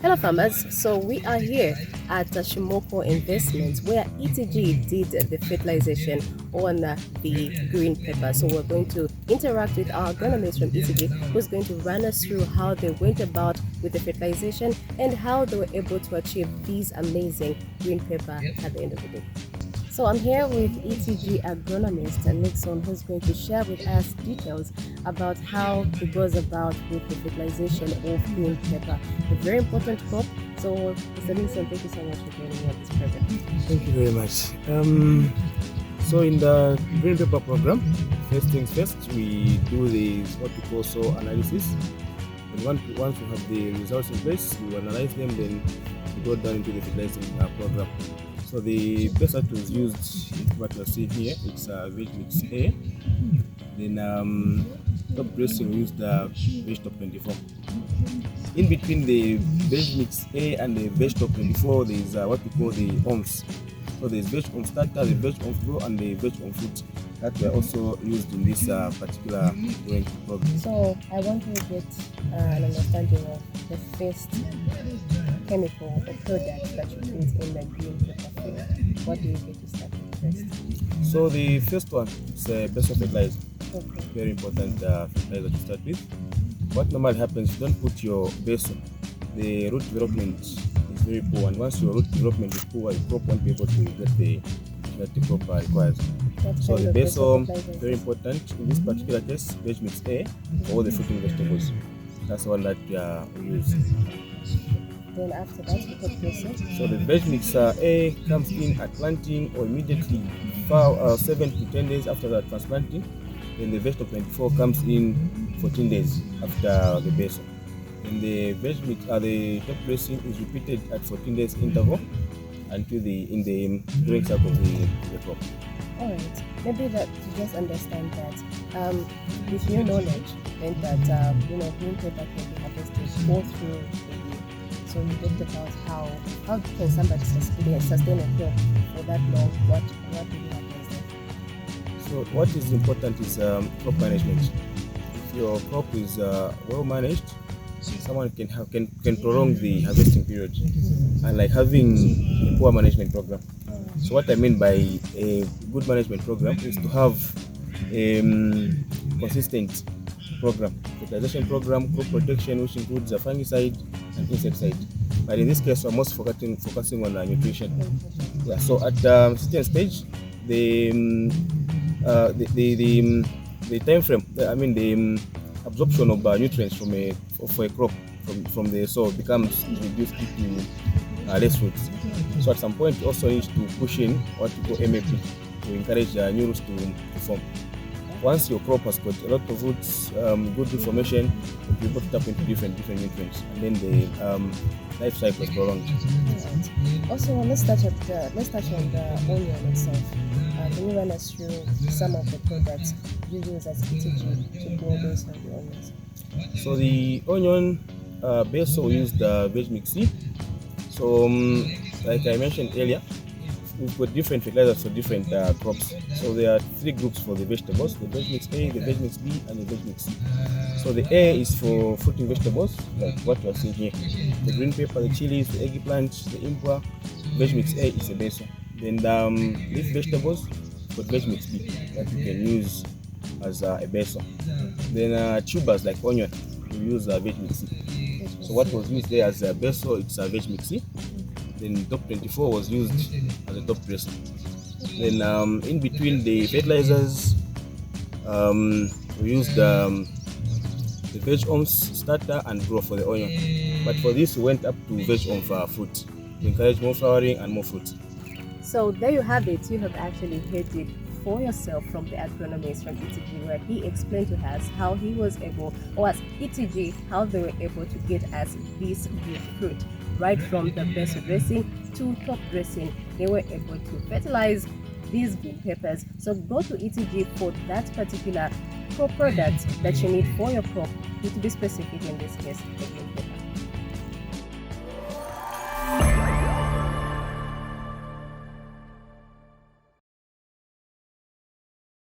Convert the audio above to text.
Hello farmers, so we are here at Shimoko Investments where ETG did the fertilization on the green pepper. So we're going to interact with our agronomist from ETG who's going to run us through how they went about with the fertilization and how they were able to achieve these amazing green pepper at the end of the day. So I'm here with ETG agronomist Nixon, who's going to share with us details about how he goes about with the fertilization of green pepper, a very important crop. So Mr. Nixon, thank you so much for joining me on this program. Thank you very much. So in the green pepper program, first things first, we do what we call soil analysis. And once we have the results in place, we analyze them, then we go down into the fertilizing program. So the best that was used is what you see here. It's veg mix A. Then top dressing we used the veg top 24. In between the veg mix A and the veg top 24, there is what we call the ohms. So there's veg on starter, the veg on grow, and the veg on fruit that were also used in this particular growing program. So I want to get an understanding of the first chemical or product that you put in the green pepper field. What do you get to start with first? So the first one is Beso fertilizer. Okay. Very important fertilizer to start with. What normally happens, you don't put your Beso, the root development is very poor, and once your root development is poor, your crop won't be able to get the that the crop requires. So the Beso very important in this particular case, veg mix A, or the fruiting vegetables. That's the one that we use. Then after that, we put dressing. So the veg mix A comes in at planting or immediately 7 to 10 days after that transplanting. Then the veg top 24 comes in 14 days after the Beso. Then the veg mix, the top dressing is repeated at 14 days interval until in the growing cycle of the crop. Alright, maybe that to just understand that with your knowledge and that green pepper can be harvested all through the year. So you talked about how can somebody sustain a crop for that long? What do you advise them? So what is important is crop management. If your crop is well managed, someone can prolong the harvesting period, and like having a poor management program. So what I mean by a good management program is to have a consistent program, fertilization program, crop protection, which includes a fungicide and insecticide. But in this case, we're most focusing on nutrition. Yeah. So at certain stage, the time frame, the absorption of nutrients for a crop from the soil becomes reduced due to less roots. So at some point, you also need to push in what we call MAP to encourage new roots to form. Once your crop has got a lot of roots, good root formation, you'll be able to tap into different nutrients, and then the life cycle is prolonged. Right. Also, let's touch on the onion itself. Can you run us through some of the products you use as ETG to grow based on the onions? So the onion Beso we use the veg mix C. So like I mentioned earlier, we've got different fertilizers for different crops. So there are 3 groups for the vegetables: the veg mix A, the veg mix B, and the veg mix C. So the A is for fruiting vegetables, like what you are seeing here: the green pepper, the chilies, the eggplant, the impua. Veg mix A is a Beso. Then leaf vegetables for veg mix B that you can use as a Beso. Then tubers like onion, we use veg mix C. So what was used there as a Beso, it's a veg mix C. Then top 24 was used as a top dressing. Then in between the fertilizers, we used the veg ohms starter and grow for the onion. But for this, we went up to veg ohm fruit to encourage more flowering and more fruit. So there you have it. You have actually heard it for yourself from the agronomist from ETG, where he explained to us how he was able, or as ETG, how they were able to get us this good fruit. Right from the best dressing to top dressing, they were able to fertilize these green peppers. So go to ETG for that particular crop product that you need for your crop. To be specific in this case, the green pepper.